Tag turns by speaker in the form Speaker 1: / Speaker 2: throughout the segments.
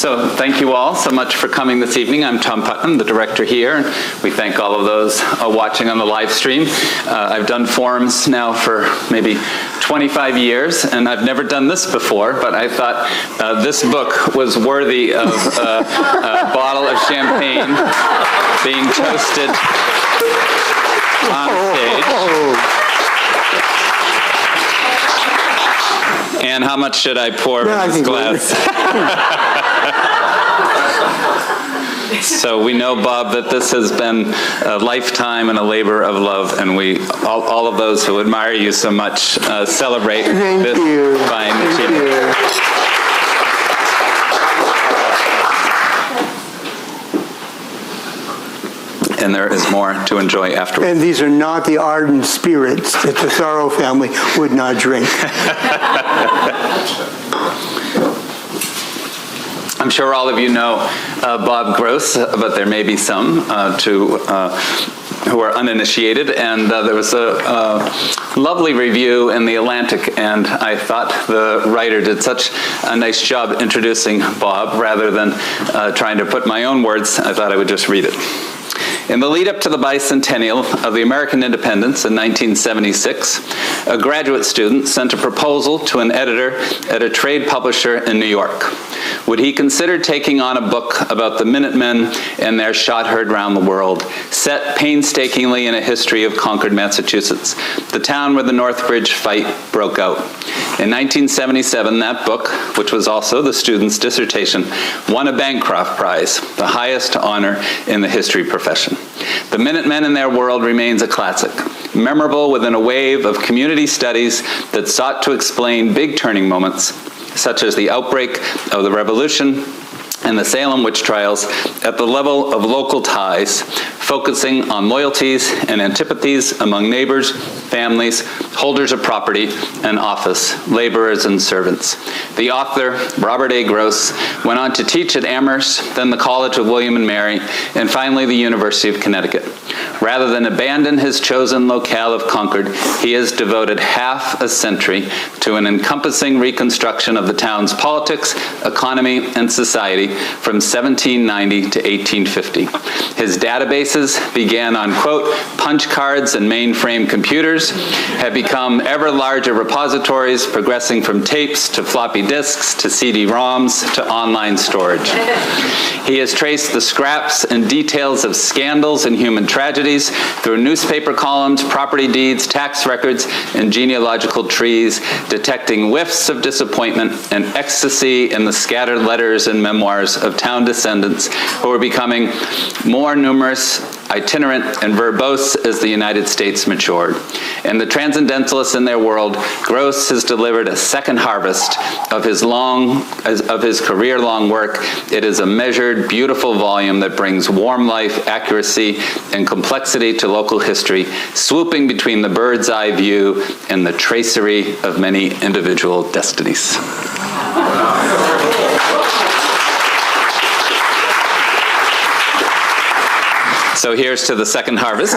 Speaker 1: So thank you all so much for coming this evening. I'm Tom Putnam, the director here, and we thank all of those watching on the live stream. I've done forums now for maybe 25 years, and I've never done this before, but I thought this book was worthy of a bottle of champagne being toasted on stage. And how much should I pour in this glass? So we know, Bob, that this has been a lifetime and a labor of love, and we, all of those who admire you so much, celebrate this fine achievement. And there is more to enjoy afterwards.
Speaker 2: And these are not the ardent spirits that the Thoreau family would not drink.
Speaker 1: I'm sure all of you know Bob Gross, but there may be some who are uninitiated. And there was a lovely review in The Atlantic, and I thought the writer did such a nice job introducing Bob. Rather than trying to put my own words, I thought I would just read it. In the lead-up to the bicentennial of the American independence in 1976, a graduate student sent a proposal to an editor at a trade publisher in New York. Would he consider taking on a book about the Minutemen and their shot heard round the world, set painstakingly in a history of Concord, Massachusetts, the town where the Northbridge fight broke out? In 1977, that book, which was also the student's dissertation, won a Bancroft Prize, the highest honor in the history profession. The Minutemen and Their World remains a classic, memorable within a wave of community studies that sought to explain big turning moments, such as the outbreak of the Revolution and the Salem witch trials, at the level of local ties, focusing on loyalties and antipathies among neighbors, families, holders of property and office, laborers and servants. The author, Robert A. Gross, went on to teach at Amherst, then the College of William and Mary, and finally the University of Connecticut. Rather than abandon his chosen locale of Concord, he has devoted half a century to an encompassing reconstruction of the town's politics, economy, and society from 1790 to 1850. His databases began on, quote, punch cards and mainframe computers, have become ever larger repositories, progressing from tapes to floppy disks to CD-ROMs to online storage. He has traced the scraps and details of scandals and human tragedies through newspaper columns, property deeds, tax records, and genealogical trees, detecting whiffs of disappointment and ecstasy in the scattered letters and memoirs of town descendants who are becoming more numerous, itinerant, and verbose as the United States matured. And the Transcendentalists in Their World, Gross has delivered a second harvest of his career-long work. It is a measured, beautiful volume that brings warm life, accuracy, and complexity to local history, swooping between the bird's eye view and the tracery of many individual destinies. So here's to the second harvest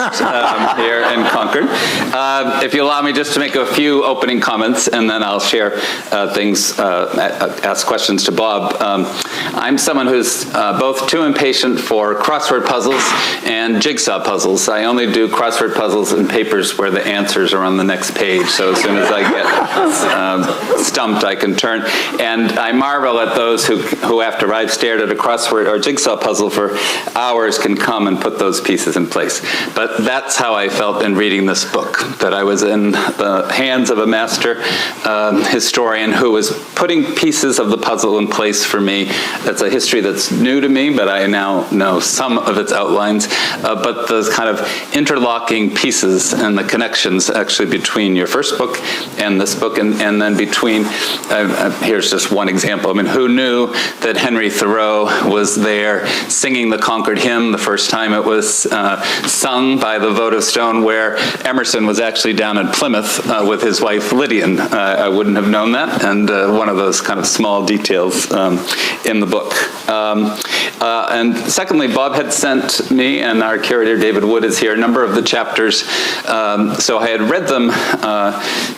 Speaker 1: here in Concord. If you allow me just to make a few opening comments, and then I'll share things, ask questions to Bob. I'm someone who's both too impatient for crossword puzzles and jigsaw puzzles. I only do crossword puzzles in papers where the answers are on the next page, so as soon as I get stumped, I can turn. And I marvel at those who after I've stared at a crossword or jigsaw puzzle for hours can come and put those pieces in place. But that's how I felt in reading this book, that I was in the hands of a master historian who was putting pieces of the puzzle in place for me. That's a history that's new to me, but I now know some of its outlines. But the kind of interlocking pieces and the connections actually between your first book and this book, and then between, here's just one example. I mean, who knew that Henry Thoreau was there singing the Concord hymn the first time it was sung by the votive stone, where Emerson was actually down in Plymouth with his wife Lydian. I wouldn't have known that, and one of those kind of small details in the book. And secondly, Bob had sent me, and our curator David Wood is here, a number of the chapters. So I had read them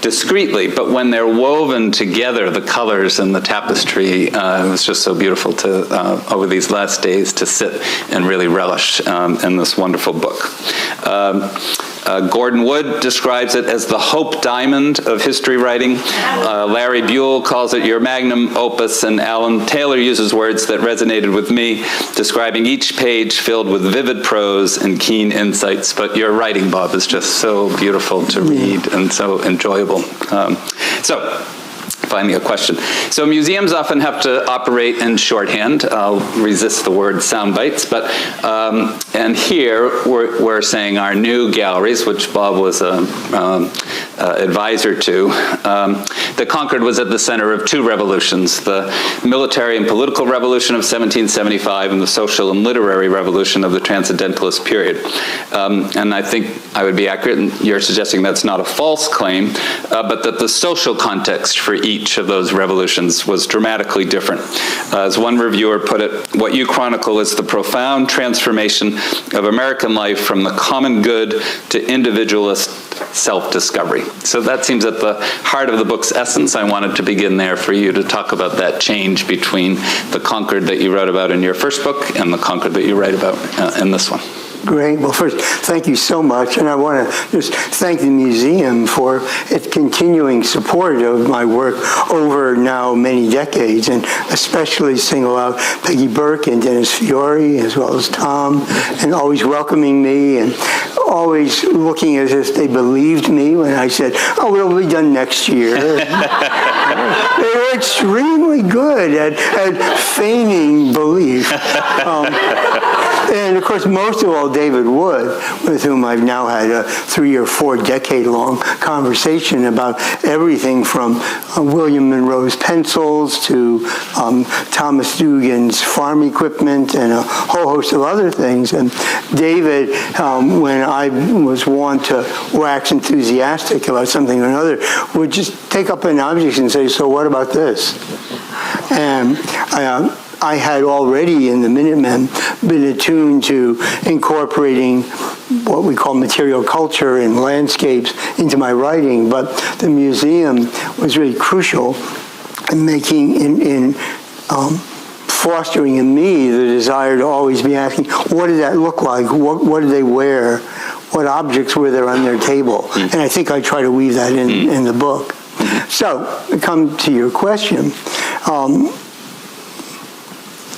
Speaker 1: discreetly, but when they're woven together, the colors and the tapestry, it was just so beautiful to, over these last days, to sit and really relish in this wonderful book. Gordon Wood describes it as the Hope Diamond of history writing. Larry Buell calls it your magnum opus, and Alan Taylor uses words that resonated with me, describing each page filled with vivid prose and keen insights. But your writing, Bob, is just so beautiful to read and so enjoyable. Finally, a question. So museums often have to operate in shorthand. I'll resist the word sound bites, but and here we're saying our new galleries, which Bob was an advisor to. The Concord was at the center of two revolutions: the military and political revolution of 1775 and the social and literary revolution of the Transcendentalist period. And I think I would be accurate, and you're suggesting that's not a false claim, but that the social context for each of those revolutions was dramatically different. As one reviewer put it, what you chronicle is the profound transformation of American life from the common good to individualist self-discovery. So that seems at the heart of the book's essence. I wanted to begin there for you to talk about that change between the Concord that you wrote about in your first book and the Concord that you write about in this one.
Speaker 2: Great. Well, first, thank you so much. And I want to just thank the museum for its continuing support of my work over now many decades, and especially single out Peggy Burke and Dennis Fiore, as well as Tom, and always welcoming me and always looking as if they believed me when I said, oh, it'll be done next year. They were extremely good at feigning belief. And of course, most of all, David Wood, with whom I've now had a 3 or 4 decade-long conversation about everything from William Monroe's pencils to Thomas Dugan's farm equipment and a whole host of other things. And David, when I was wont to wax enthusiastic about something or another, would just take up an object and say, so what about this? And I had already in the Minutemen been attuned to incorporating what we call material culture and landscapes into my writing, but the museum was really crucial in making, fostering in me the desire to always be asking, what did that look like? What did they wear? What objects were there on their table? And I think I try to weave that in the book. So, to come to your question,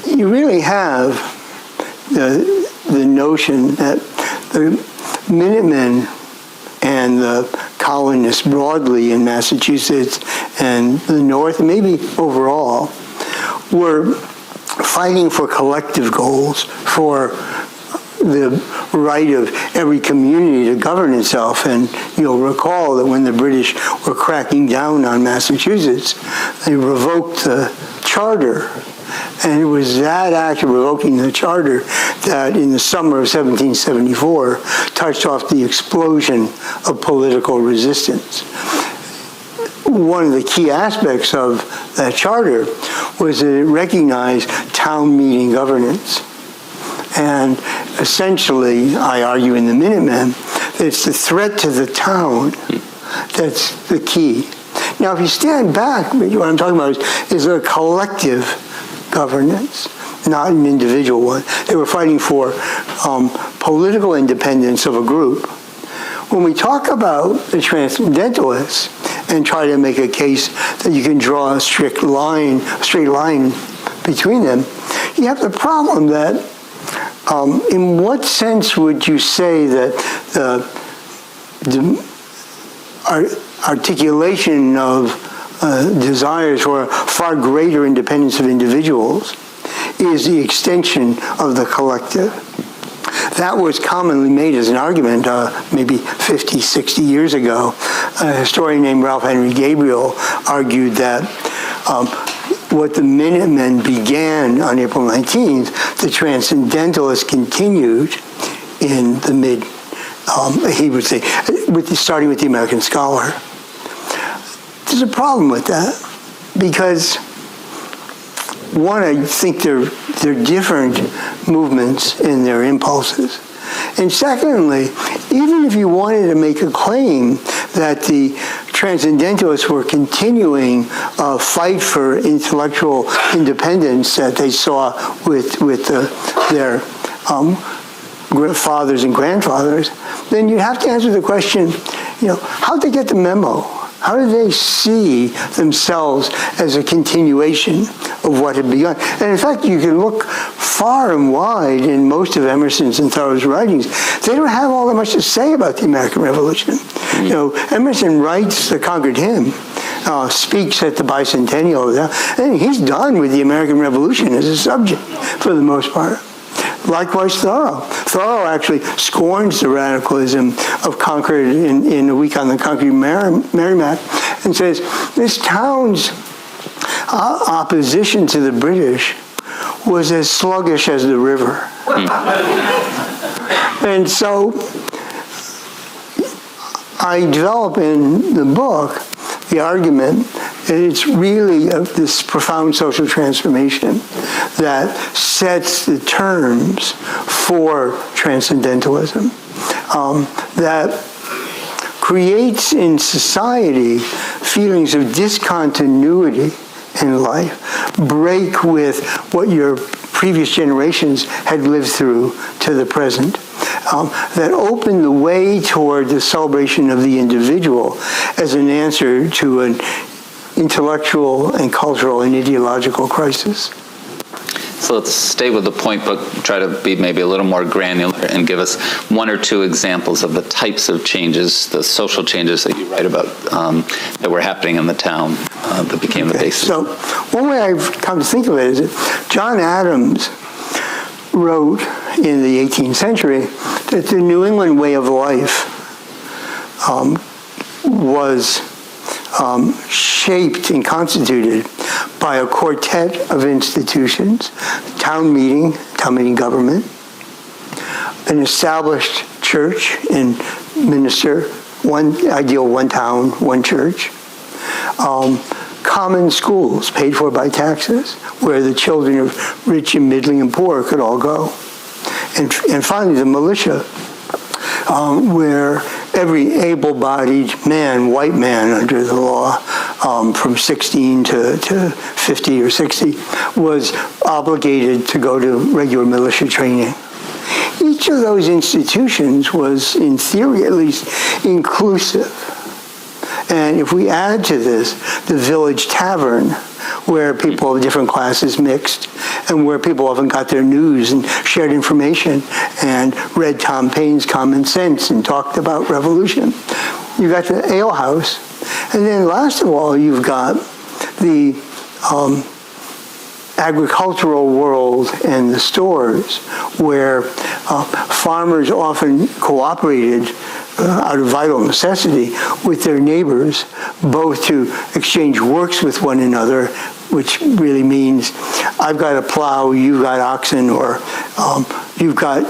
Speaker 2: you really have the notion that the Minutemen and the colonists broadly in Massachusetts and the North, and maybe overall, were fighting for collective goals, for the right of every community to govern itself. And you'll recall that when the British were cracking down on Massachusetts, they revoked the charter. And it was that act of revoking the charter that in the summer of 1774 touched off the explosion of political resistance. One of the key aspects of that charter was that it recognized town meeting governance. And essentially, I argue in the Minutemen, that it's the threat to the town that's the key. Now, if you stand back, what I'm talking about is a collective governance, not an individual one. They were fighting for political independence of a group. When we talk about the Transcendentalists and try to make a case that you can draw a straight line between them, you have the problem that in what sense would you say that the articulation of desires for far greater independence of individuals is the extension of the collective? That was commonly made as an argument maybe 50, 60 years ago. A historian named Ralph Henry Gabriel argued that what the Minutemen began on April 19th, the Transcendentalists continued in the mid, he would say, starting with the American Scholar. There's a problem with that, because one, I think they're different movements in their impulses. And secondly, even if you wanted to make a claim that the Transcendentalists were continuing a fight for intellectual independence that they saw with their fathers and grandfathers, then you have to answer the question, how'd they get the memo? How do they see themselves as a continuation of what had begun? And in fact, you can look far and wide in most of Emerson's and Thoreau's writings. They don't have all that much to say about the American Revolution. Emerson writes the Concord Hymn, speaks at the bicentennial, and he's done with the American Revolution as a subject for the most part. Likewise, Thoreau. Thoreau actually scorns the radicalism of Concord in A Week on the Concord Merrimack and says, this town's opposition to the British was as sluggish as the river. And so I develop in the book the argument that it's really this profound social transformation that sets the terms for transcendentalism, that creates in society feelings of discontinuity in life, break with what your previous generations had lived through to the present, that open the way toward the celebration of the individual as an answer to an intellectual and cultural and ideological crisis.
Speaker 1: So let's stay with the point, but try to be maybe a little more granular and give us one or two examples of the types of changes, the social changes that you write about that were happening in the town that became the basis. So
Speaker 2: one way I've come to think of it is that John Adams wrote in the 18th century that the New England way of life was shaped and constituted by a quartet of institutions: town meeting government, an established church and minister, one town, one church, common schools paid for by taxes, where the children of rich and middling and poor could all go, and finally the militia, where every able-bodied man, white man under the law, from 16 to 50 or 60, was obligated to go to regular militia training. Each of those institutions was, in theory at least, inclusive. And if we add to this the village tavern, where people of different classes mixed, and where people often got their news and shared information and read Tom Paine's Common Sense and talked about revolution, you got the alehouse. And then last of all, you've got the agricultural world and the stores, where farmers often cooperated out of vital necessity with their neighbors, both to exchange works with one another, which really means I've got a plow, you've got oxen, or you've got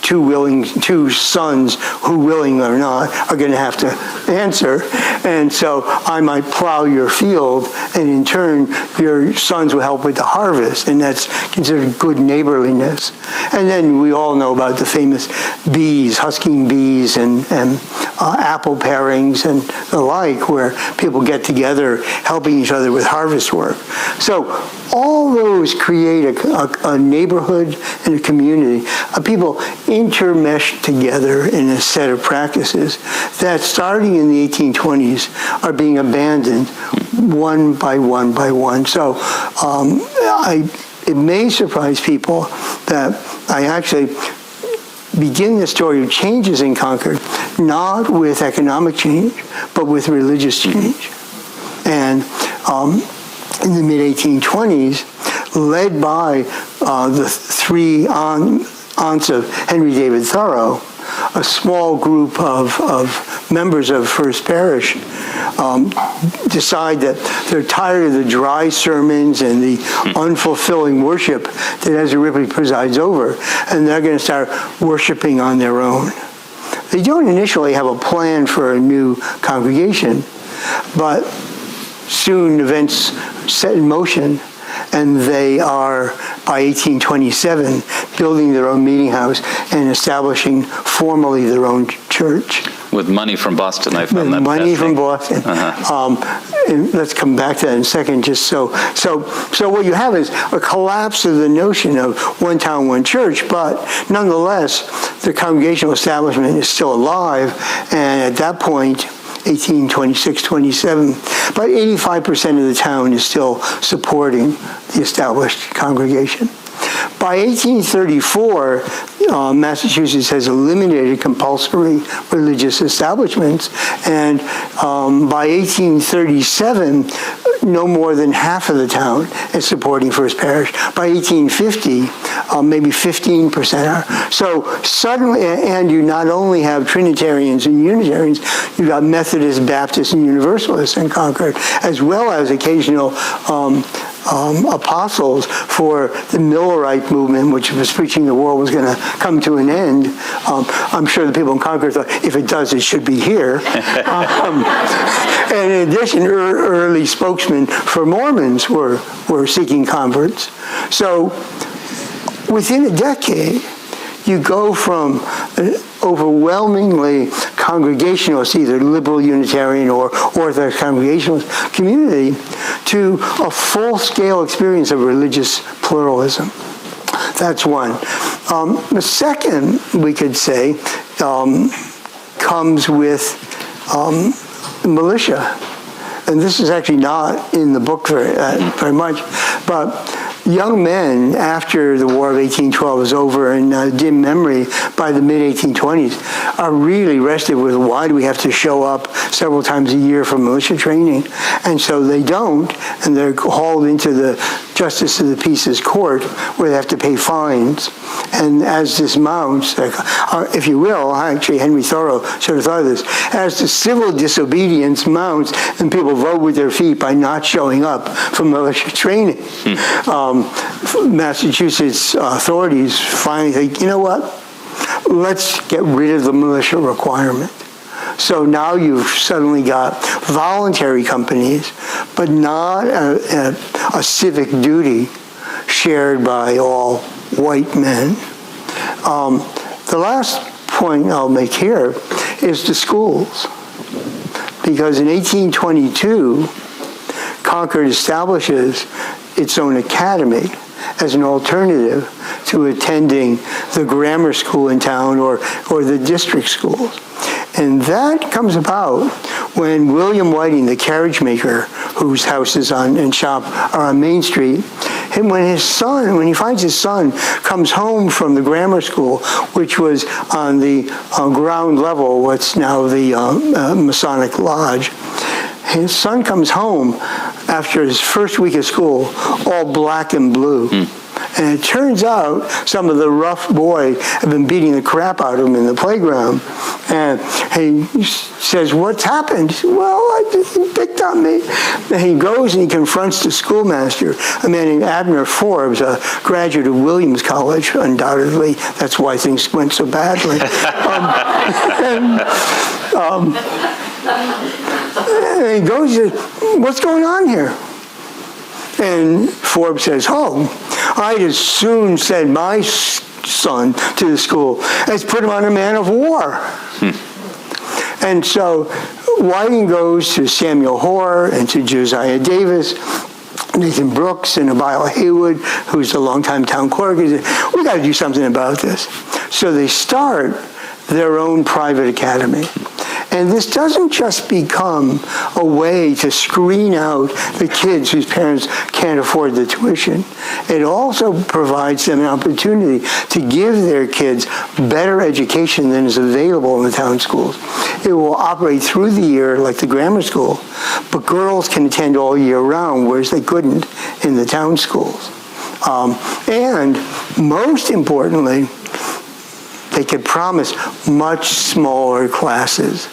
Speaker 2: two sons who, willing or not, are going to have to answer. And so I might plow your field, and in turn, your sons will help with the harvest, and that's considered good neighborliness. And then we all know about the famous bees, husking bees, and apple pairings and the like, where people get together helping each other with harvest work. So all those create a neighborhood and a community of people intermeshed together in a set of practices that, starting in the 1820s, are being abandoned one by one by one. So it may surprise people that I actually begin the story of changes in Concord not with economic change, but with religious change. And in the mid-1820s, led by the three aunts of Henry David Thoreau, a small group of members of First Parish decide that they're tired of the dry sermons and the unfulfilling worship that Ezra Ripley presides over, and they're going to start worshiping on their own. They don't initially have a plan for a new congregation, but soon events set in motion, and they are, by 1827, building their own meeting house and establishing formally their own church.
Speaker 1: With money from Boston, I found that
Speaker 2: money from Boston. And let's come back to that in a second. Just so what you have is a collapse of the notion of one town, one church, but nonetheless, the congregational establishment is still alive, and at that point, 1826, 27, about 85% of the town is still supporting the established congregation. By 1834, Massachusetts has eliminated compulsory religious establishments, and by 1837, no more than half of the town is supporting First Parish. By 1850, maybe 15% are. So suddenly, and you not only have Trinitarians and Unitarians, you've got Methodists, Baptists, and Universalists in Concord, as well as occasional apostles for the Millerite movement, which was preaching the world was going to come to an end. I'm sure the people in Concord thought, if it does, it should be here. And in addition, early spokesmen for Mormons were seeking converts. So within a decade, you go from an overwhelmingly congregationalist, either liberal Unitarian or Orthodox Congregationalist community, to a full-scale experience of religious pluralism. That's one. The second, we could say, comes with militia. And this is actually not in the book very much, but young men, after the War of 1812 is over in dim memory, by the mid-1820s, are really restive with, why do we have to show up several times a year for militia training? And so they don't, and they're hauled into the Justice of the Peace's court, where they have to pay fines. And as this mounts, if you will, actually Henry Thoreau sort of thought of this, as the civil disobedience mounts and people vote with their feet by not showing up for militia training, Massachusetts authorities finally think, you know what, let's get rid of the militia requirement. So now you've suddenly got voluntary companies, but not a civic duty shared by all white men. The last point I'll make here is the schools. Because in 1822, Concord establishes its own academy as an alternative to attending the grammar school in town or the district schools. And that comes about when William Whiting, the carriage maker, whose houses and shop are on Main Street, when he finds his son comes home from the grammar school, which was on the ground level, what's now the Masonic Lodge, his son comes home after his first week of school, all black and blue. And it turns out some of the rough boys have been beating the crap out of him in the playground. And he says, what's happened? He says, well, he picked on me. And he goes and he confronts the schoolmaster, a man named Abner Forbes, a graduate of Williams College, undoubtedly. That's why things went so badly. And he goes, what's going on here? And Forbes says, I'd as soon send my son to the school as put him on a man of war. And so Whiting goes to Samuel Hoare and to Josiah Davis, Nathan Brooks and Abiel Haywood, who's a longtime town clerk. He said, we got to do something about this. So they start their own private academy. And this doesn't just become a way to screen out the kids whose parents can't afford the tuition. It also provides them an opportunity to give their kids better education than is available in the town schools. It will operate through the year like the grammar school, but girls can attend all year round, whereas they couldn't in the town schools. And most importantly, they could promise much smaller classes.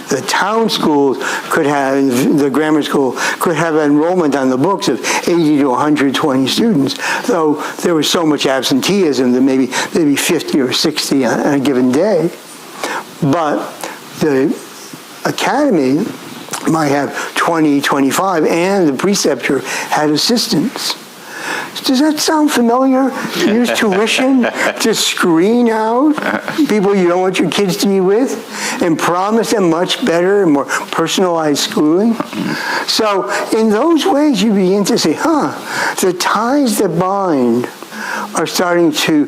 Speaker 2: The town schools could have, the grammar school could have enrollment on the books of 80 to 120 students, though there was so much absenteeism that maybe 50 or 60 on a given day. But the academy might have 20, 25, and the preceptor had assistants. Does that sound familiar? Use tuition to screen out people you don't want your kids to be with and promise them much better and more personalized schooling. So in those ways, you begin to say, the ties that bind are starting to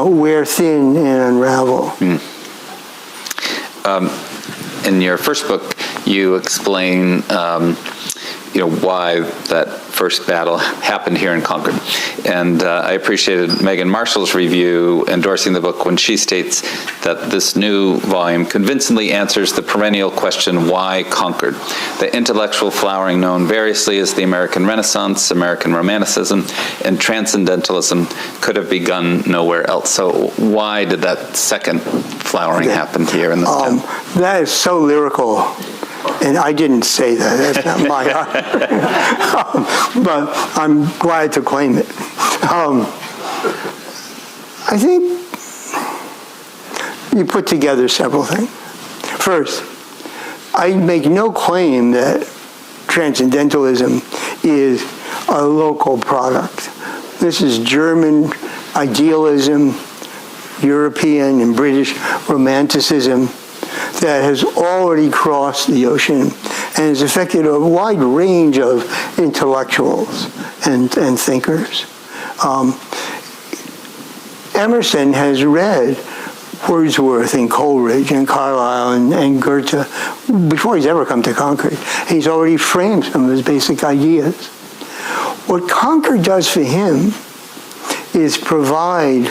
Speaker 2: wear thin and unravel.
Speaker 1: In your first book, you explain why that first battle happened here in Concord. And I appreciated Megan Marshall's review endorsing the book when she states that this new volume convincingly answers the perennial question, why Concord? The intellectual flowering known variously as the American Renaissance, American Romanticism, and Transcendentalism could have begun nowhere else. So why did that second flowering happen here in this town?
Speaker 2: That is so lyrical. And I didn't say that. That's not my art. But I'm glad to claim it. I think you put together several things. First, I make no claim that Transcendentalism is a local product. This is German idealism, European and British romanticism that has already crossed the ocean and has affected a wide range of intellectuals and thinkers. Emerson has read Wordsworth and Coleridge and Carlyle and Goethe before he's ever come to Concord. He's already framed some of his basic ideas. What Concord does for him is provide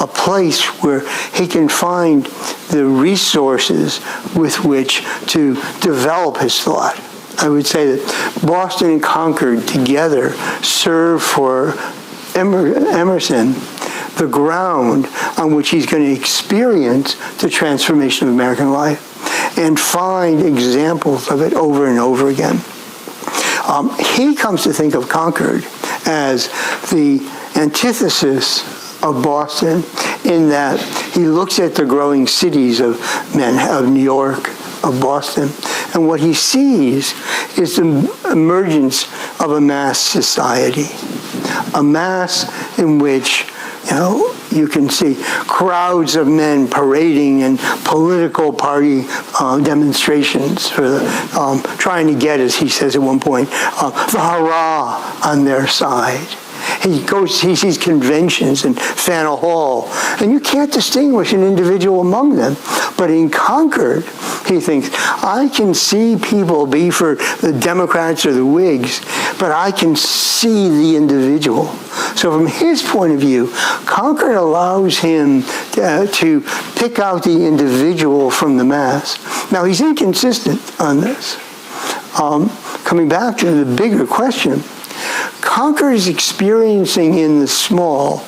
Speaker 2: a place where he can find the resources with which to develop his thought. I would say that Boston and Concord together serve for Emerson the ground on which he's going to experience the transformation of American life and find examples of it over and over again. He comes to think of Concord as the antithesis of Boston in that he looks at the growing cities of New York, of Boston, and what he sees is the emergence of a mass society, a mass in which you can see crowds of men parading in political party demonstrations for trying to get, as he says at one point, the hurrah on their side. He sees conventions in Faneuil Hall, and you can't distinguish an individual among them. But in Concord, he thinks, I can see people be for the Democrats or the Whigs, but I can see the individual. So from his point of view, Concord allows him to pick out the individual from the mass. Now, he's inconsistent on this. Coming back to the bigger question, Concord is experiencing in the small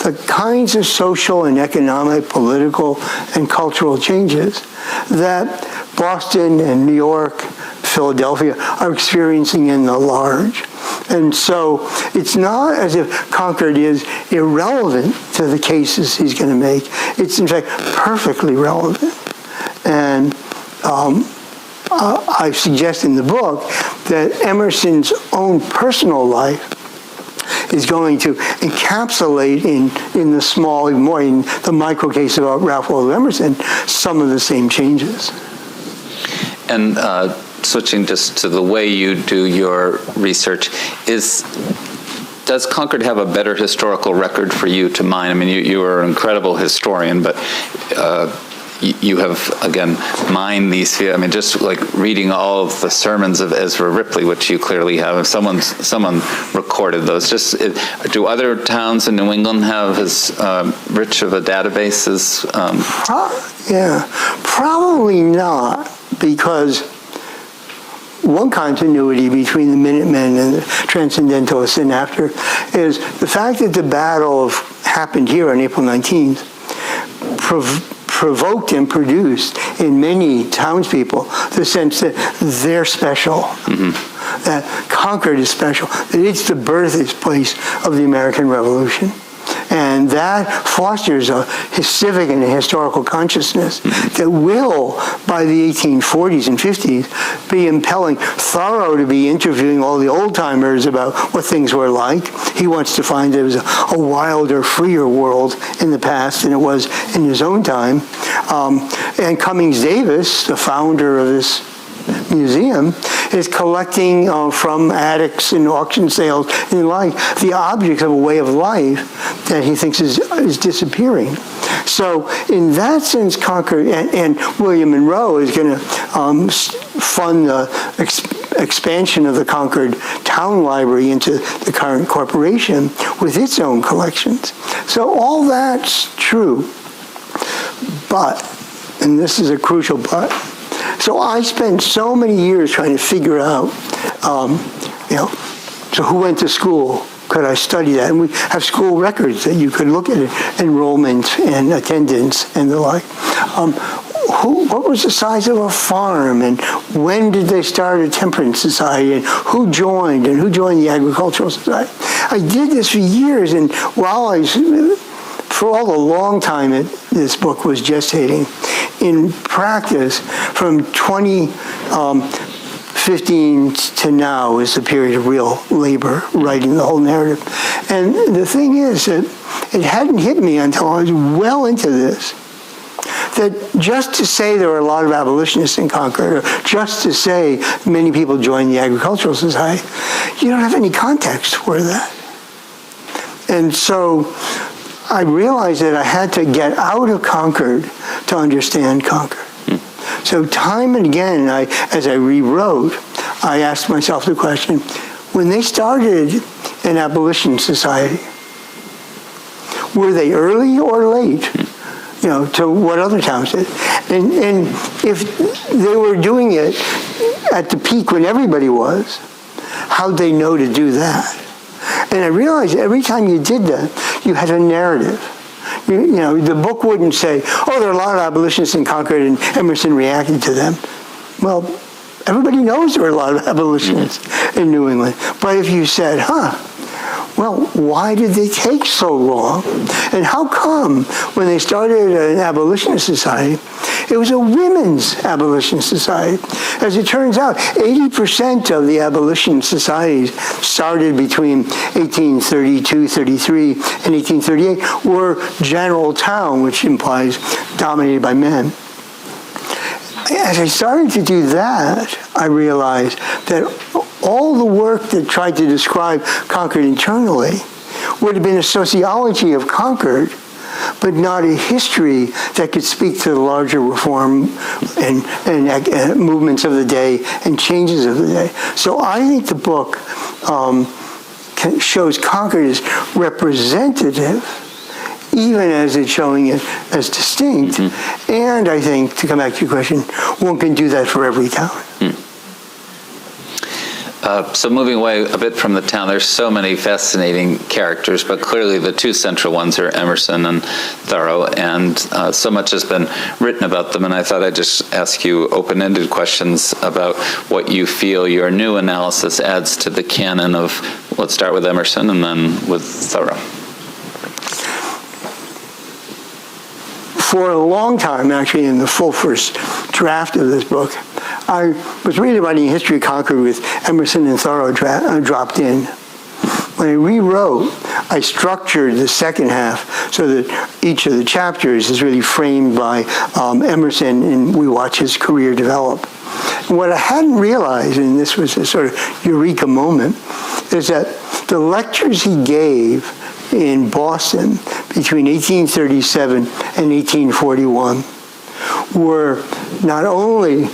Speaker 2: the kinds of social and economic, political, and cultural changes that Boston and New York, Philadelphia are experiencing in the large. And so it's not as if Concord is irrelevant to the cases he's going to make. It's, in fact, perfectly relevant. And I suggest in the book that Emerson's own personal life is going to encapsulate in the small, even more in the micro case of Ralph Waldo Emerson, some of the same changes.
Speaker 1: And switching just to the way you do your research, does Concord have a better historical record for you to mine? I mean, you are an incredible historian, but you have, again, mined these. I mean, just like reading all of the sermons of Ezra Ripley, which you clearly have. If someone recorded those. Do other towns in New England have as rich of a database as?
Speaker 2: Probably not, because one continuity between the Minutemen and the Transcendentalists and after is the fact that the battle happened here on April 19th provoked and produced in many townspeople the sense that they're special, that Concord is special, that it's the birthplace of the American Revolution. And And that fosters a civic and a historical consciousness that will, by the 1840s and 50s, be impelling Thoreau to be interviewing all the old-timers about what things were like. He wants to find there was a wilder, freer world in the past than it was in his own time. And Cummings Davis, the founder of this museum, is collecting from attics and auction sales and the like the objects of a way of life that he thinks is disappearing. So in that sense, Concord, and William Monroe is going to fund the expansion of the Concord Town Library into the current corporation with its own collections. So all that's true. But, and this is a crucial but, so I spent so many years trying to figure out, so who went to school? Could I study that? And we have school records that you could look at it, enrollment and attendance and the like. What was the size of a farm, and when did they start a temperance society, and who joined the agricultural society? I did this for years, and for all the long time this book was gestating, in practice, from 2015 to now is the period of real labor, writing the whole narrative. And the thing is that it hadn't hit me until I was well into this, that just to say there were a lot of abolitionists in Concord, or just to say many people joined the Agricultural Society, you don't have any context for that. And so I realized that I had to get out of Concord to understand Concord. So time and again, as I rewrote, I asked myself the question, when they started an abolition society, were they early or late, to what other towns did? And if they were doing it at the peak when everybody was, how'd they know to do that? And I realized every time you did that, you had a narrative. The book wouldn't say, oh, there are a lot of abolitionists in Concord and Emerson reacted to them. Well, everybody knows there are a lot of abolitionists in New England. But if you said, well, why did they take so long? And how come when they started an abolitionist society, it was a women's abolition society? As it turns out, 80% of the abolition societies started between 1832, 33, and 1838 were general town, which implies dominated by men. As I started to do that, I realized that all the work that tried to describe Concord internally would have been a sociology of Concord, but not a history that could speak to the larger reform and movements of the day and changes of the day. So I think the book shows Concord as representative, even as it's showing it as distinct. And I think, to come back to your question, one can do that for every town.
Speaker 1: So moving away a bit from the town, there's so many fascinating characters, but clearly the two central ones are Emerson and Thoreau, and so much has been written about them, and I thought I'd just ask you open-ended questions about what you feel your new analysis adds to the canon of, let's start with Emerson and then with Thoreau.
Speaker 2: For a long time, actually, in the full first draft of this book, I was really writing a history of Concord with Emerson and Thoreau dropped in. When I rewrote, I structured the second half so that each of the chapters is really framed by Emerson, and we watch his career develop. And what I hadn't realized, and this was a sort of eureka moment, is that the lectures he gave in Boston between 1837 and 1841 were not only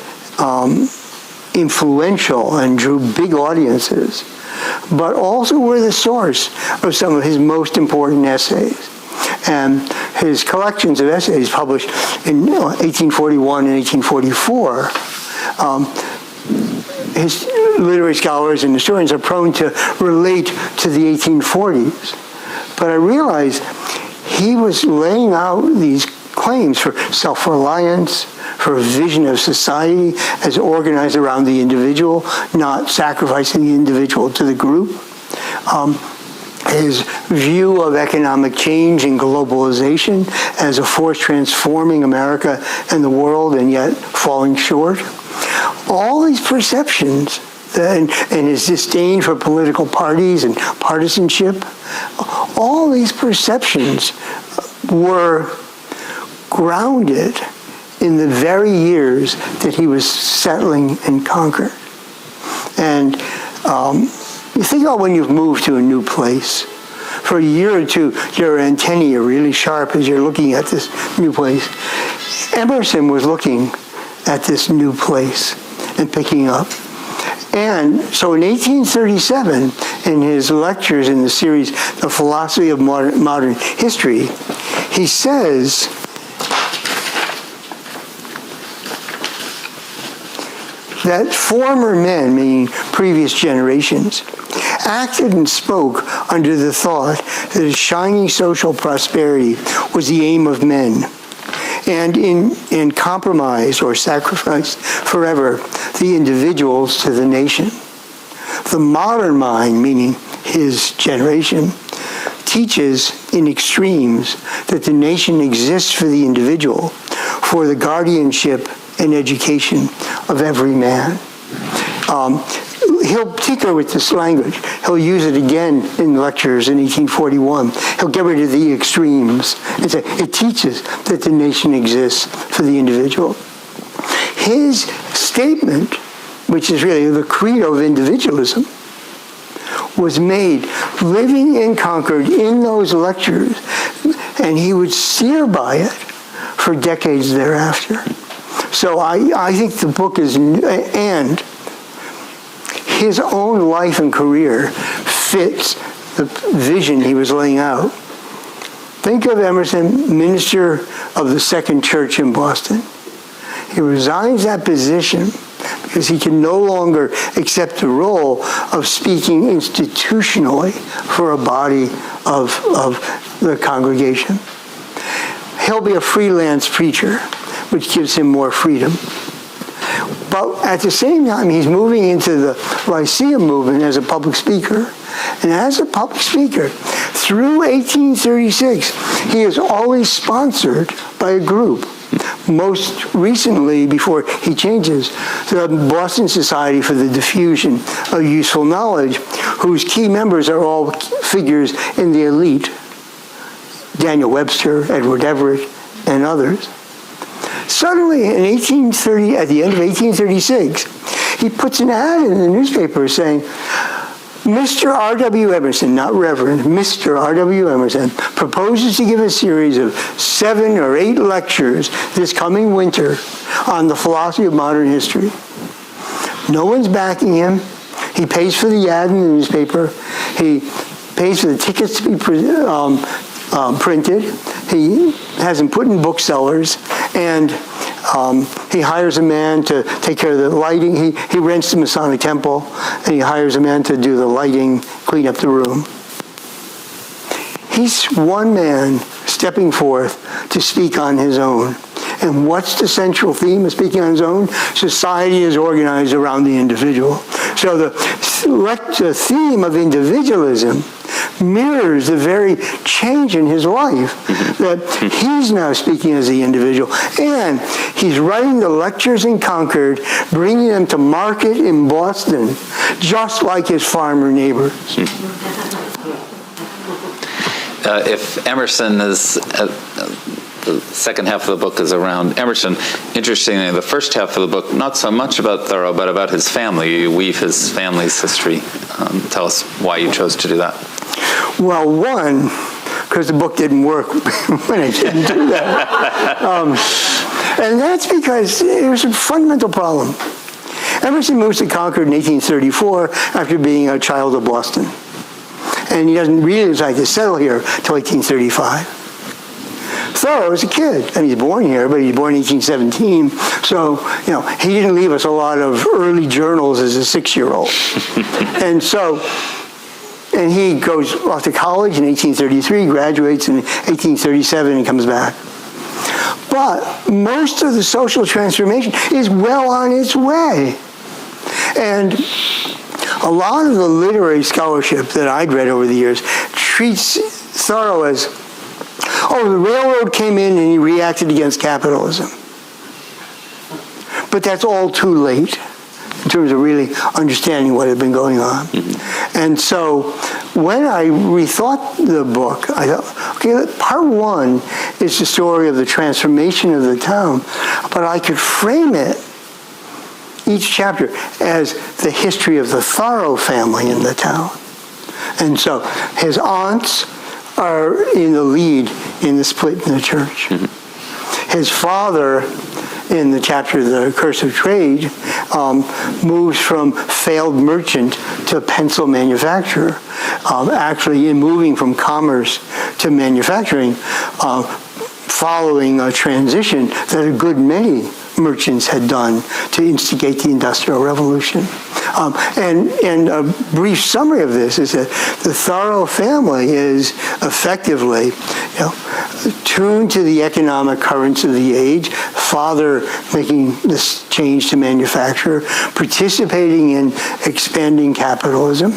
Speaker 2: influential and drew big audiences, but also were the source of some of his most important essays. And his collections of essays published in 1841 and 1844, his literary scholars and historians are prone to relate to the 1840s. But I realized he was laying out these claims for self-reliance, for a vision of society as organized around the individual, not sacrificing the individual to the group. his view of economic change and globalization as a force transforming America and the world and yet falling short. All these perceptions and his disdain for political parties and partisanship, all these perceptions were grounded in the very years that he was settling in Concord. And you think about when you've moved to a new place. For a year or two, your antennae are really sharp as you're looking at this new place. Emerson was looking at this new place and picking up. And so in 1837, in his lectures in the series, The Philosophy of Modern History, he says that former men, meaning previous generations, acted and spoke under the thought that a shining social prosperity was the aim of men, and in compromise or sacrifice forever the individuals to the nation. The modern mind, meaning his generation, teaches in extremes that the nation exists for the individual, for the guardianship and education of every man. He'll tinker with this language. He'll use it again in lectures in 1841. He'll get rid of the extremes and say it teaches that the nation exists for the individual. His statement, which is really the credo of individualism, was made living in Concord in those lectures, and he would steer by it for decades thereafter. So I think the book is, and his own life and career fits the vision he was laying out. Think of Emerson, minister of the Second Church in Boston. He resigns that position because he can no longer accept the role of speaking institutionally for a body of the congregation. He'll be a freelance preacher, which gives him more freedom. But at the same time, he's moving into the Lyceum movement as a public speaker. And as a public speaker, through 1836, he is always sponsored by a group. Most recently, before he changes, the Boston Society for the Diffusion of Useful Knowledge, whose key members are all figures in the elite. Daniel Webster, Edward Everett, and others. Suddenly, in 1830, at the end of 1836, he puts an ad in the newspaper saying, Mr. R.W. Emerson, not Reverend, Mr. R.W. Emerson, proposes to give a series of 7 or 8 lectures this coming winter on the philosophy of modern history. No one's backing him. He pays for the ad in the newspaper. He pays for the tickets to be printed. He has them put in booksellers, and he hires a man to take care of the lighting. He rents the Masonic Temple, and he hires a man to do the lighting, clean up the room. He's one man stepping forth to speak on his own. And what's the central theme of speaking on his own? Society is organized around the individual. So the theme of individualism mirrors the very change in his life, that he's now speaking as the individual. And he's writing the lectures in Concord, bringing them to market in Boston, just like his farmer neighbors.
Speaker 1: If Emerson is... the second half of the book is around Emerson. Interestingly, the first half of the book, not so much about Thoreau, but about his family. You weave his family's history. Tell us why you chose to do that.
Speaker 2: Well, one, because the book didn't work when I didn't do that. And that's because it was a fundamental problem. Emerson moves to Concord in 1834 after being a child of Boston. And he doesn't really decide to settle here until 1835. Thoreau was a kid. I mean, he's born here, but he's born in 1817. So, he didn't leave us a lot of early journals as a 6-year-old. And he goes off to college in 1833, graduates in 1837, and comes back. But most of the social transformation is well on its way. And a lot of the literary scholarship that I'd read over the years treats Thoreau as, oh, the railroad came in and he reacted against capitalism. But that's all too late in terms of really understanding what had been going on. Mm-hmm. And so when I rethought the book, I thought, okay, part one is the story of the transformation of the town, but I could frame it, each chapter, as the history of the Thoreau family in the town. And so his aunts are in the lead in the split in the church. Mm-hmm. His father, in the chapter The Curse of Trade, moves from failed merchant to pencil manufacturer. Actually, in moving from commerce to manufacturing, following a transition that a good many merchants had done to instigate the Industrial Revolution. And a brief summary of this is that the Thoreau family is effectively, tuned to the economic currents of the age, father making this change to manufacture, participating in expanding capitalism.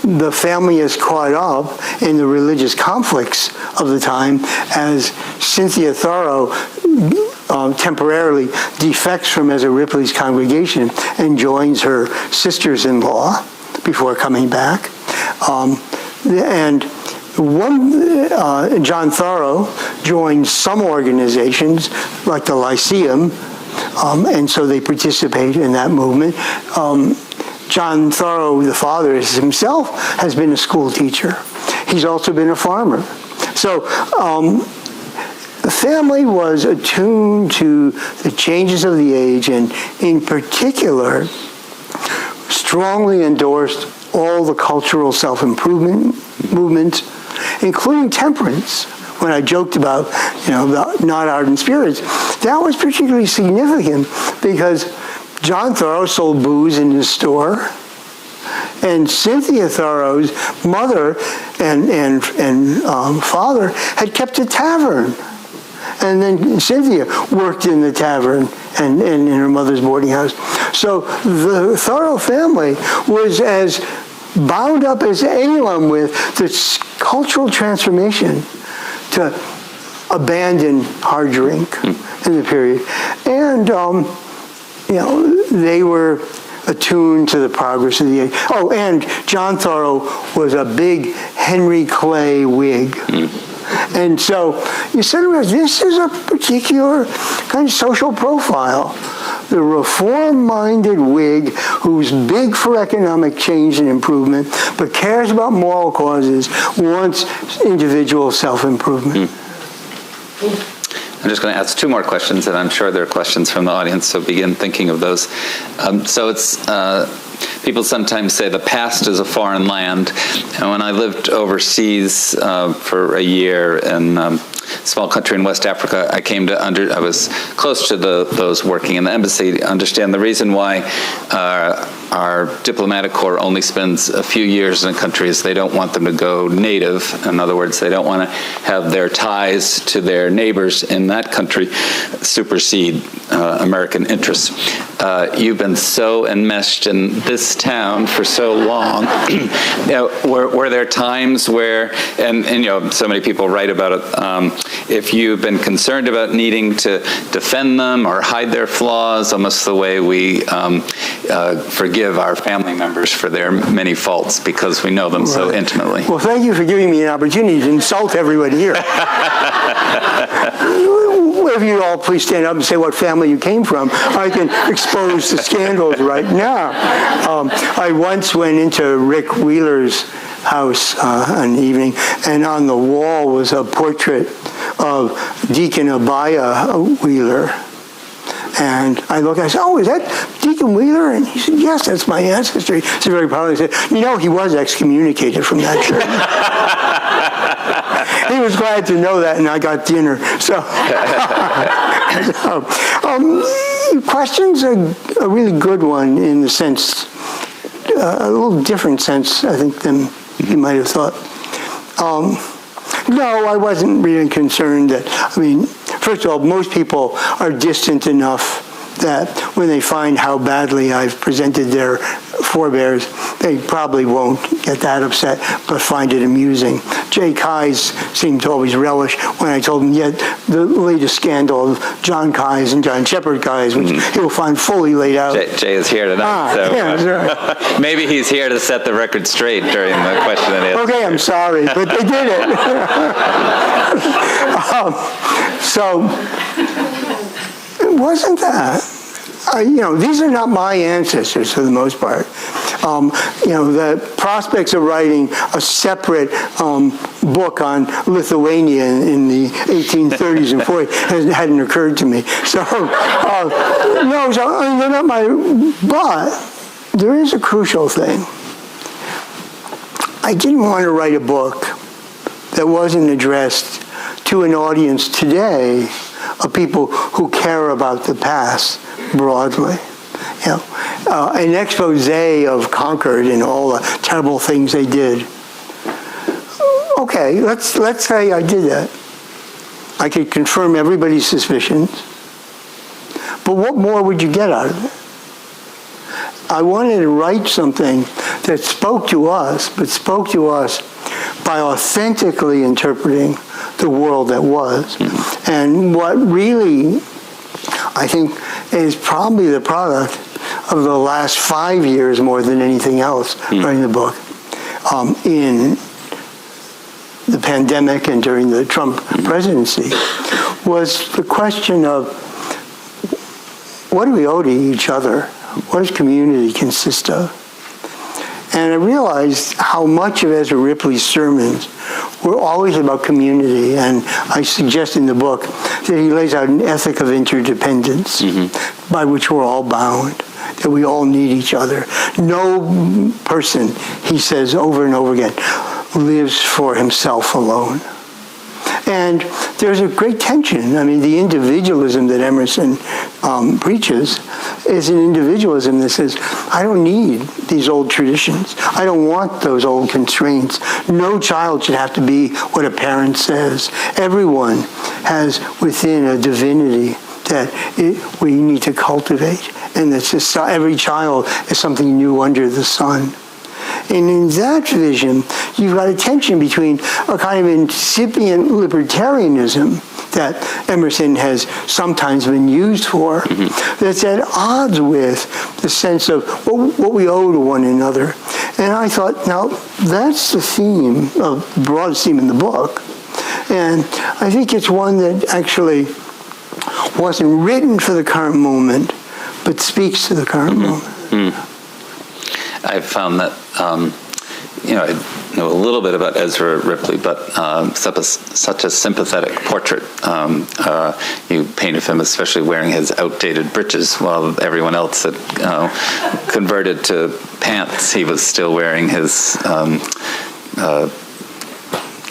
Speaker 2: The family is caught up in the religious conflicts of the time as Cynthia Thoreau temporarily defects from Ezra Ripley's congregation and joins her sisters-in-law before coming back. John Thoreau joins some organizations like the Lyceum, and so they participate in that movement. John Thoreau, the father, himself has been a school teacher. He's also been a farmer. So the family was attuned to the changes of the age, and in particular, strongly endorsed all the cultural self-improvement movements, including temperance. When I joked about, the not ardent spirits, that was particularly significant because John Thoreau sold booze in his store, and Cynthia Thoreau's mother and father had kept a tavern. And then Cynthia worked in the tavern and in her mother's boarding house. So the Thoreau family was as bound up as anyone with this cultural transformation to abandon hard drink in the period. And, they were attuned to the progress of the age. Oh, and John Thoreau was a big Henry Clay Whig. And so you said, this is a particular kind of social profile. The reform-minded Whig who's big for economic change and improvement, but cares about moral causes, wants individual self-improvement.
Speaker 1: I'm just going to ask two more questions, and I'm sure there are questions from the audience, so begin thinking of those. So it's people sometimes say the past is a foreign land, and when I lived overseas for a year in a small country in West Africa, I came to I was close to those working in the embassy to understand the reason why our diplomatic corps only spends a few years in a country is they don't want them to go native. In other words, they don't want to have their ties to their neighbors in that country supersede American interests. You've been so enmeshed in this town for so long. Were there times where, and so many people write about it, if you've been concerned about needing to defend them or hide their flaws, almost the way we forgive our family members for their many faults because we know them so intimately.
Speaker 2: Well, thank you for giving me an opportunity to insult everybody here. If you all please stand up and say what family you came from, I can expose the scandals right now. I once went into Rick Wheeler's house an evening, and on the wall was a portrait of Deacon Abaya Wheeler. And I looked, I said, oh, is that Deacon Wheeler? And he said, yes, that's my ancestry. So very proudly said, he was excommunicated from that church. He was glad to know that, and I got dinner. So, question's a really good one in the sense, a little different sense, I think, than you might have thought. No, I wasn't really concerned that, first of all, most people are distant enough that when they find how badly I've presented their forebears, they probably won't get that upset, but find it amusing. Jay Keyes seemed to always relish when I told him yet the latest scandal of John Keyes and John Shepard Keyes, which he'll find fully laid out.
Speaker 1: Jay is here tonight, so
Speaker 2: yeah, that's right.
Speaker 1: maybe he's here to set the record straight during the question and answer.
Speaker 2: Okay, I'm sorry, but they did it. So, it wasn't that. These are not my ancestors for the most part. The prospects of writing a separate book on Lithuania in the 1830s and 40s hadn't occurred to me. So, they're not my. But there is a crucial thing. I didn't want to write a book that wasn't addressed to an audience today of people who care about the past broadly. An expose of Concord and all the terrible things they did. Okay, let's say I did that. I could confirm everybody's suspicions. But what more would you get out of it? I wanted to write something that spoke to us, but spoke to us by authentically interpreting the world that was. And what really, I think, is probably the product of the last 5 years more than anything else, writing the book, in the pandemic and during the Trump presidency, was the question of what do we owe to each other? What does community consist of? And I realized how much of Ezra Ripley's sermons were always about community. And I suggest in the book that he lays out an ethic of interdependence by which we're all bound, that we all need each other. No person, he says over and over again, lives for himself alone. And there's a great tension. I mean, the individualism that Emerson preaches is an individualism that says, I don't need these old traditions. I don't want those old constraints. No child should have to be what a parent says. Everyone has within a divinity that we need to cultivate. And that's just, every child is something new under the sun. And in that vision, you've got a tension between a kind of incipient libertarianism that Emerson has sometimes been used for, that's at odds with the sense of what we owe to one another. And I thought, now, that's the theme, the broadest theme in the book. And I think it's one that actually wasn't written for the current moment, but speaks to the current moment.
Speaker 1: I've found that, I know a little bit about Ezra Ripley, but such a sympathetic portrait. You painted him especially wearing his outdated breeches while everyone else had converted to pants. He was still wearing his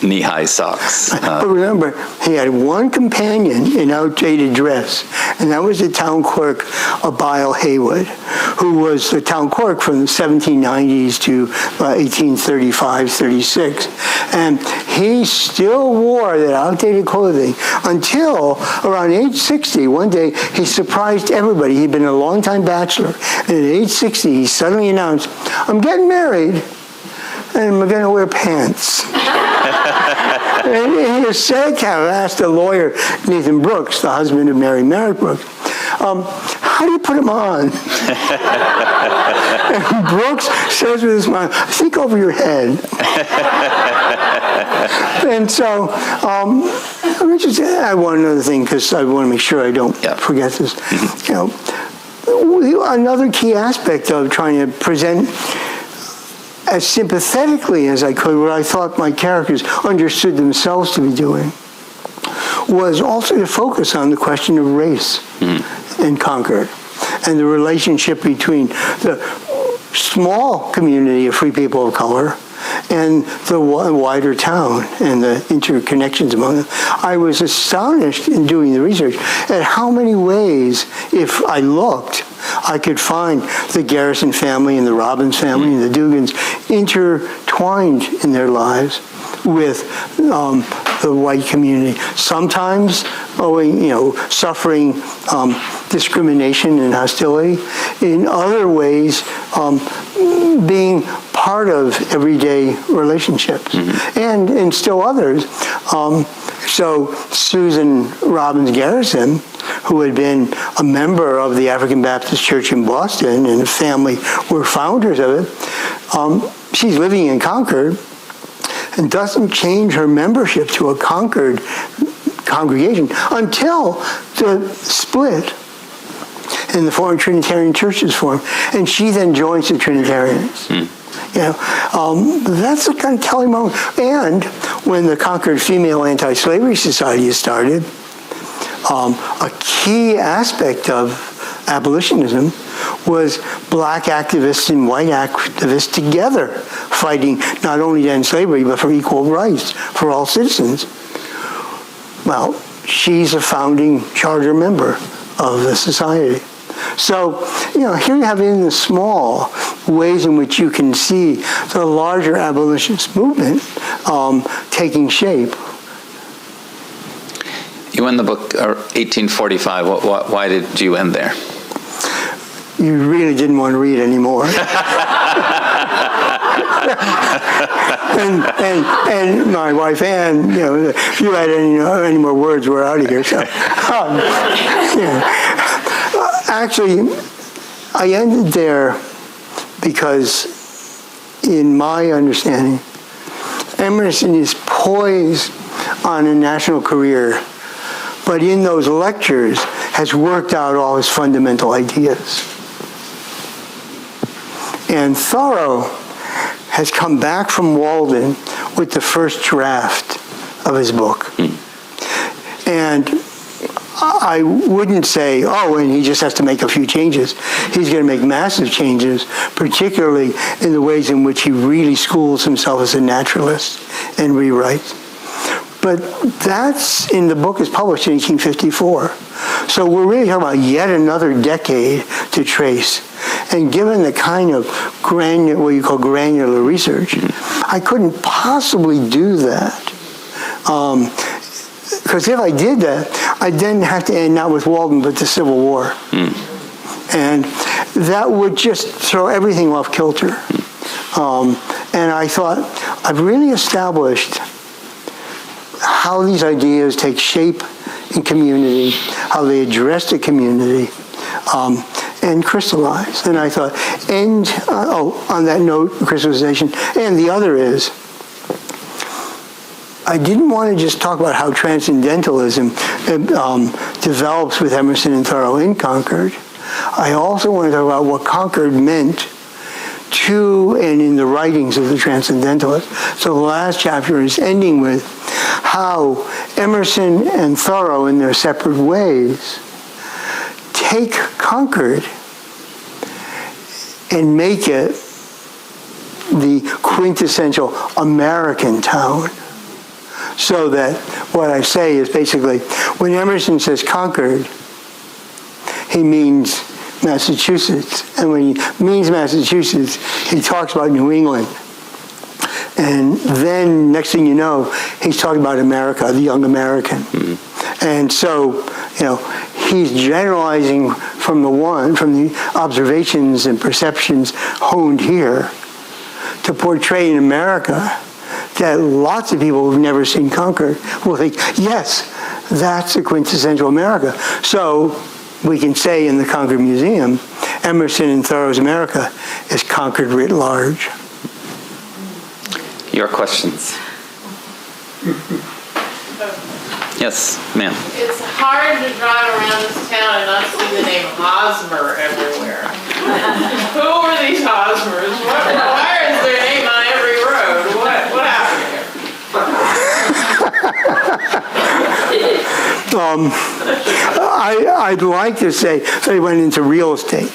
Speaker 1: knee-high socks.
Speaker 2: But remember, he had one companion in outdated dress, and that was the town clerk, Abiel Haywood, who was the town clerk from the 1790s to 1835-36. And he still wore that outdated clothing until around age 60. One day, he surprised everybody. He'd been a long-time bachelor. And at age 60, he suddenly announced, I'm getting married, and I'm going to wear pants. And in a sad kind of asked the lawyer, Nathan Brooks, the husband of Mary Merritt Brooks, how do you put them on? And Brooks says with his smile, think over your head. And so, I'm interested, I want another thing, because I want to make sure I don't forget this. Another key aspect of trying to present as sympathetically as I could what I thought my characters understood themselves to be doing was also to focus on the question of race in Concord and the relationship between the small community of free people of color and the wider town and the interconnections among them. I was astonished in doing the research at how many ways, if I looked, I could find the Garrison family and the Robbins family and the Dugans intertwined in their lives with the white community. Sometimes suffering discrimination and hostility. In other ways, being part of everyday relationships, and still others. So Susan Robbins Garrison, who had been a member of the African Baptist Church in Boston, and the family were founders of it, she's living in Concord and doesn't change her membership to a Concord congregation until the split in the foreign Trinitarian churches form, and she then joins the Trinitarians. That's a kind of telling moment. And when the Concord Female Anti-Slavery Society is started, a key aspect of abolitionism was black activists and white activists together fighting not only to end slavery, but for equal rights for all citizens. Well, she's a founding charter member of the society. So, here you have in the small ways in which you can see the larger abolitionist movement taking shape.
Speaker 1: You end the book 1845. Why did you end there?
Speaker 2: You really didn't want to read anymore. and my wife Ann, if you had any more words, we're out of here. So, actually, I ended there because, in my understanding, Emerson is poised on a national career, but in those lectures has worked out all his fundamental ideas. And Thoreau has come back from Walden with the first draft of his book. And I wouldn't say, and he just has to make a few changes. He's going to make massive changes, particularly in the ways in which he really schools himself as a naturalist and rewrites. But that's in the book is published in 1854. So we're really talking about yet another decade to trace. And given the kind of what you call granular research, I couldn't possibly do that. Because if I did that, I'd then have to end not with Walden, but the Civil War. And that would just throw everything off kilter. And I thought, I've really established how these ideas take shape in community, how they address the community, and crystallize. And I thought, on that note, crystallization. And the other is, I didn't want to just talk about how Transcendentalism develops with Emerson and Thoreau in Concord. I also want to talk about what Concord meant to and in the writings of the Transcendentalists. So the last chapter is ending with how Emerson and Thoreau, in their separate ways, take Concord and make it the quintessential American town. So that what I say is basically, when Emerson says Concord, he means Massachusetts. And when he means Massachusetts, he talks about New England. And then, next thing you know, he's talking about America, the young American. And so, he's generalizing from the observations and perceptions honed here to portray in America that lots of people who've never seen Concord will think, yes, that's a quintessential America. So we can say in the Concord Museum, Emerson and Thoreau's America is Concord writ large.
Speaker 1: Your questions? Yes, ma'am.
Speaker 3: It's hard to drive around this town and not see the name Hosmer everywhere. Who are these Hosmers? Why is their name on every road? What happened here?
Speaker 2: I'd like to say they went into real estate.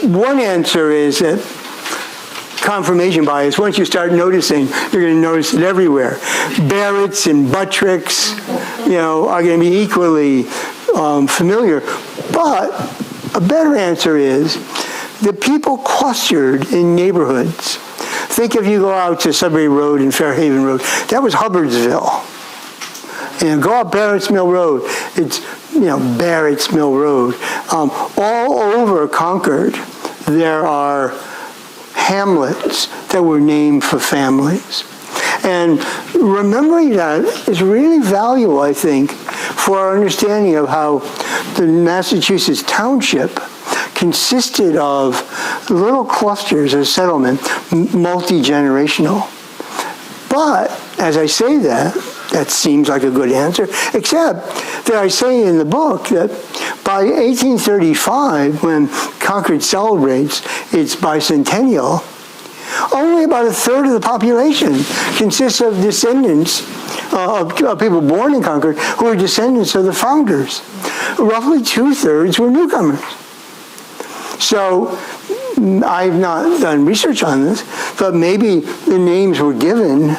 Speaker 2: One answer is that confirmation bias, once you start noticing, you're going to notice it everywhere. Barretts and Buttricks, are going to be equally familiar. But a better answer is the people clustered in neighborhoods. Think if you go out to Sudbury Road and Fairhaven Road, that was Hubbardsville. And go up Barrett's Mill Road, it's Barrett's Mill Road. All over Concord, there are hamlets that were named for families. And remembering that is really valuable, I think, for our understanding of how the Massachusetts township consisted of little clusters of settlement, multi-generational. But as I say that seems like a good answer, except that I say in the book that by 1835, when Concord celebrates its bicentennial, only about a third of the population consists of descendants of people born in Concord who are descendants of the founders. Roughly 2/3 were newcomers. So I've not done research on this, but maybe the names were given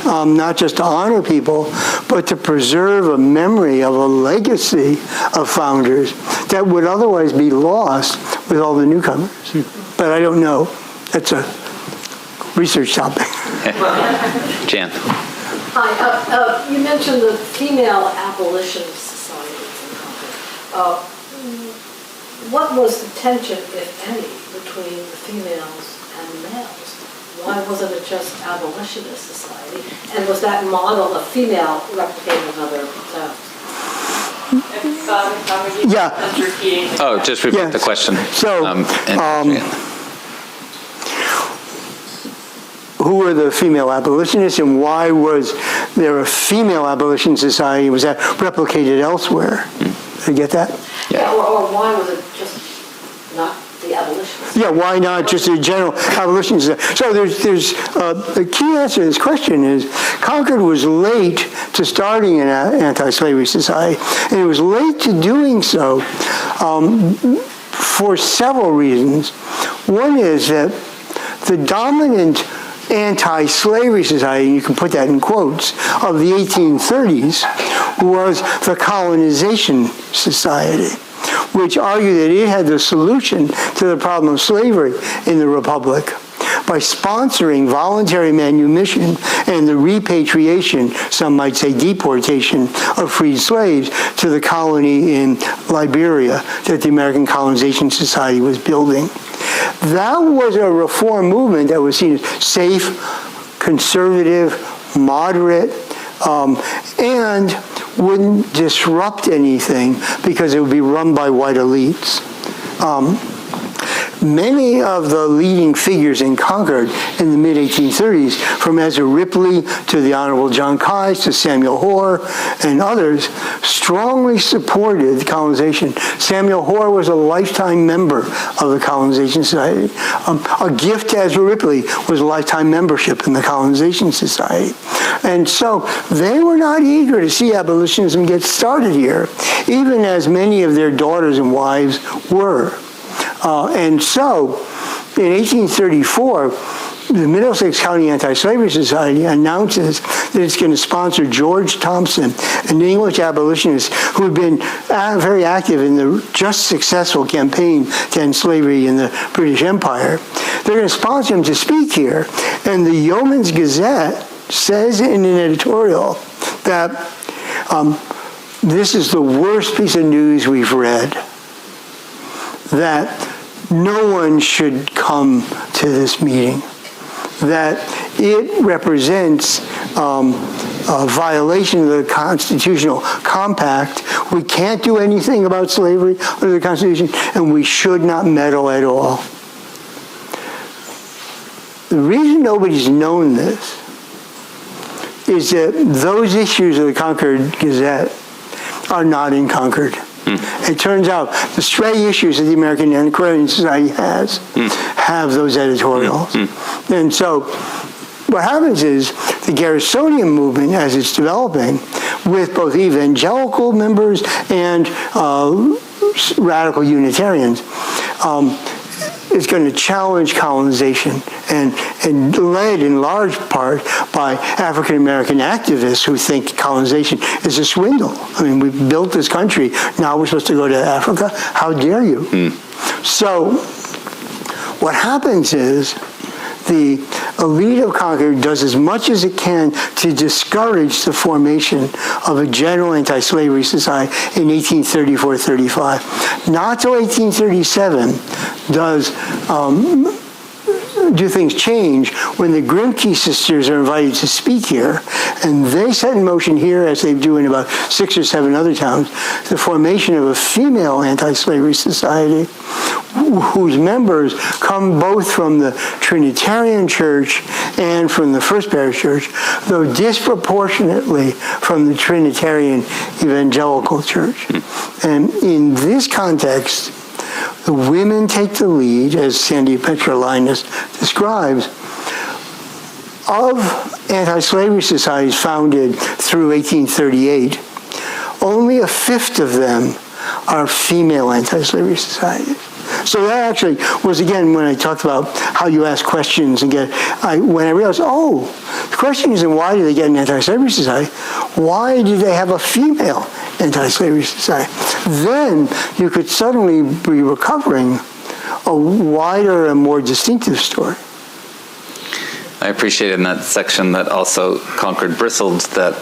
Speaker 2: not just to honor people, but to preserve a memory of a legacy of founders that would otherwise be lost with all the newcomers. But I don't know. That's a research topic.
Speaker 1: Jan.
Speaker 4: Hi. You mentioned the female abolitionist society in Concord. What was the tension, if any, between the females and the males? Why wasn't it just abolitionist society? And was that model a female replicated in other towns?
Speaker 2: Yeah.
Speaker 1: Oh, just repeat the question.
Speaker 2: So, who were the female abolitionists, and why was there a female abolition society? Was that replicated elsewhere? Did you get that?
Speaker 4: Yeah, or why was it just not the abolitionists?
Speaker 2: Yeah, why not just a general abolition society? So there's the key answer to this question is Concord was late to starting an anti-slavery society, and it was late to doing so for several reasons. One is that the dominant anti-slavery society, and you can put that in quotes, of the 1830s was the Colonization Society, which argued that it had the solution to the problem of slavery in the Republic by sponsoring voluntary manumission and the repatriation, some might say deportation, of freed slaves to the colony in Liberia that the American Colonization Society was building. That was a reform movement that was seen as safe, conservative, moderate, and wouldn't disrupt anything because it would be run by white elites. Many of the leading figures in Concord in the mid-1830s, from Ezra Ripley to the Honorable John Keyes to Samuel Hoare and others, strongly supported colonization. Samuel Hoare was a lifetime member of the Colonization Society. A gift to Ezra Ripley was a lifetime membership in the Colonization Society. And so they were not eager to see abolitionism get started here, even as many of their daughters and wives were. And so, in 1834, the Middlesex County Anti-Slavery Society announces that it's going to sponsor George Thompson, an English abolitionist who had been very active in the just successful campaign to end slavery in the British Empire. They're going to sponsor him to speak here. And the Yeoman's Gazette says in an editorial that this is the worst piece of news we've read, that no one should come to this meeting, that it represents a violation of the constitutional compact. We can't do anything about slavery under the Constitution, and we should not meddle at all. The reason nobody's known this is that those issues of the Concord Gazette are not in Concord. It turns out the stray issues that the American Antiquarian Society has have those editorials. And so what happens is the Garrisonian movement, as it's developing, with both evangelical members and radical Unitarians, is going to challenge colonization, and led in large part by African American activists who think colonization is a swindle. I mean, we built this country, now we're supposed to go to Africa? How dare you? So what happens is the elite of Concord does as much as it can to discourage the formation of a general anti-slavery society in 1834-35. Not till 1837 do things change when the Grimke sisters are invited to speak here, and they set in motion here, as they do in about 6 or 7 other towns, the formation of a female anti-slavery society whose members come both from the Trinitarian Church and from the First Parish Church, though disproportionately from the Trinitarian Evangelical Church. And in this context, the women take the lead, as Sandy Petrolinas describes, of anti-slavery societies founded through 1838. Only a fifth of them are female anti-slavery societies. So that actually was, again, when I talked about how you ask questions and when I realized, the question isn't why do they get an anti-slavery society, why do they have a female anti-slavery society? Then you could suddenly be recovering a wider and more distinctive story.
Speaker 1: I appreciated in that section that also Concord bristled that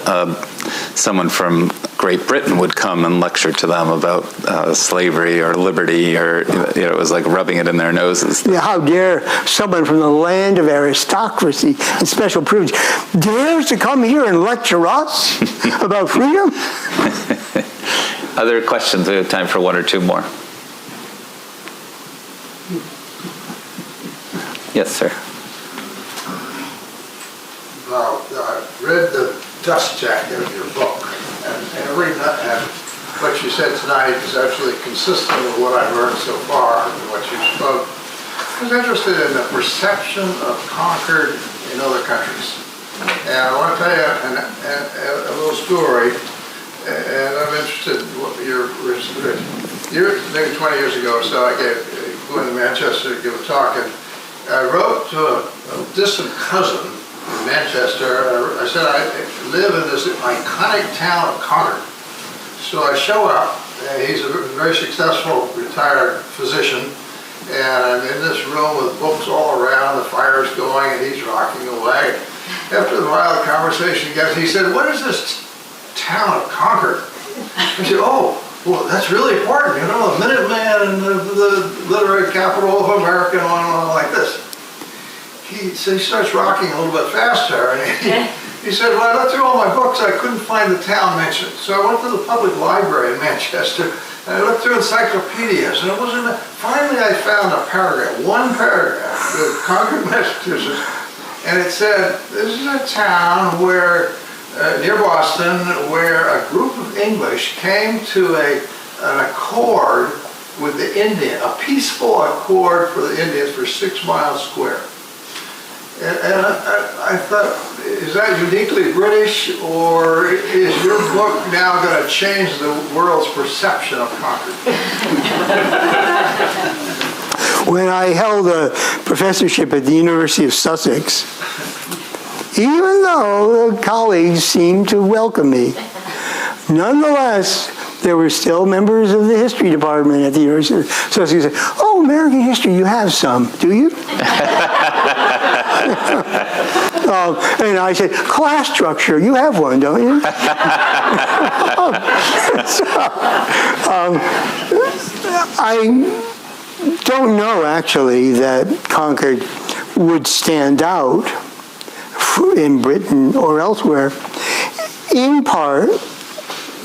Speaker 1: someone from Great Britain would come and lecture to them about slavery or liberty, or it was like rubbing it in their noses.
Speaker 2: Yeah, how dare someone from the land of aristocracy and special privilege dares to come here and lecture us about freedom?
Speaker 1: Other questions? We have time for 1 or 2 more. Yes, sir.
Speaker 5: Now, I read the dust jacket of your book, and what you said tonight is absolutely consistent with what I've learned so far and what you spoke. I was interested in the perception of Concord in other countries. And I want to tell you a little story, and I'm interested in what maybe 20 years ago or so, I went to Manchester to give a talk, and I wrote to a distant cousin in Manchester. I said, I live in this iconic town of Concord. So I show up, and he's a very successful retired physician, and I'm in this room with books all around, the fire's going, and he's rocking away. After a while, the conversation gets, he said, what is this town of Concord? I said, well, that's really important, the Minuteman and the literary capital of America and on like this. He starts rocking a little bit faster, and he said, well, I looked through all my books, I couldn't find the town mentioned. So I went to the public library in Manchester, and I looked through encyclopedias, and it wasn't. Finally, I found one paragraph, the Concord, Massachusetts, and it said, this is a town where, near Boston, where a group of English came to an accord with the Indian, a peaceful accord for the Indians for 6 miles square. And I thought, is that uniquely British, or is your book now going to change the world's perception of Concord?
Speaker 2: When I held a professorship at the University of Sussex, even though the colleagues seemed to welcome me, nonetheless, there were still members of the history department at the University of Sussex who said, oh, American history, you have some, do you? And I said, class structure, you have one, don't you? I don't know, actually, that Concord would stand out in Britain or elsewhere. In part,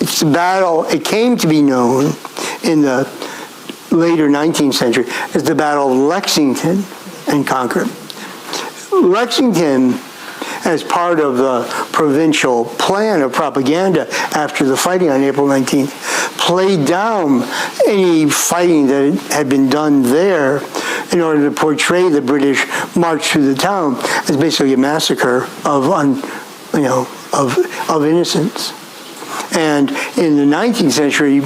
Speaker 2: it's the battle, it came to be known in the later 19th century as the Battle of Lexington and Concord. Lexington, as part of the provincial plan of propaganda after the fighting on April 19th, played down any fighting that had been done there in order to portray the British march through the town as basically a massacre of innocents. And in the 19th century,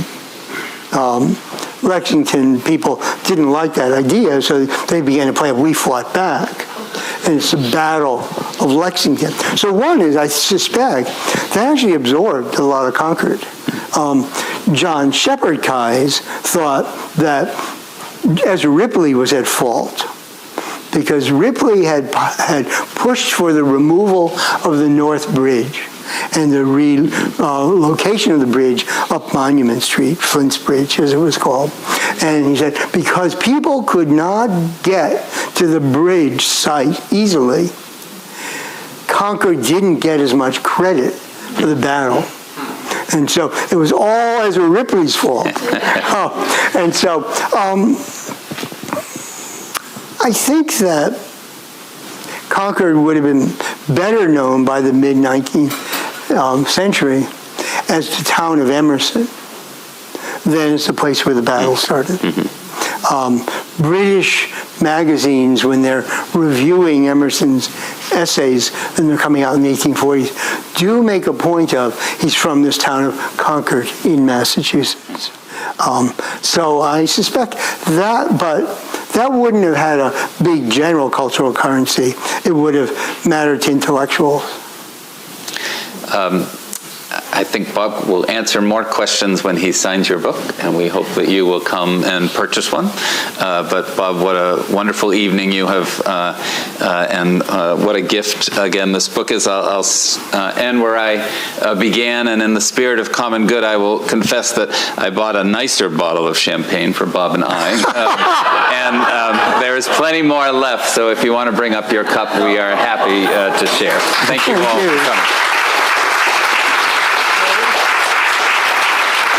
Speaker 2: Lexington people didn't like that idea, so they began to play "We Fought Back." And it's the Battle of Lexington. So one is, I suspect, they actually absorbed a lot of Concord. John Shepherd Keyes thought that Ezra Ripley was at fault because Ripley had pushed for the removal of the North Bridge and the relocation of the bridge up Monument Street, Flint's Bridge, as it was called. And he said, because people could not get to the bridge site easily, Concord didn't get as much credit for the battle. And so it was all Ezra Ripley's fault. And so I think that Concord would have been better known by the mid-19th century as the town of Emerson than as the place where the battle started. British magazines, when they're reviewing Emerson's essays, and they're coming out in the 1840s, do make a point of he's from this town of Concord in Massachusetts. So I suspect that, but that wouldn't have had a big general cultural currency. It would have mattered to intellectuals.
Speaker 1: I think Bob will answer more questions when he signs your book, and we hope that you will come and purchase one. But Bob, what a wonderful evening you have, and what a gift. Again, this book is, I'll end where I began, and in the spirit of common good, I will confess that I bought a nicer bottle of champagne for Bob and I. And there is plenty more left, so if you want to bring up your cup, we are happy to share. Thank you all for coming.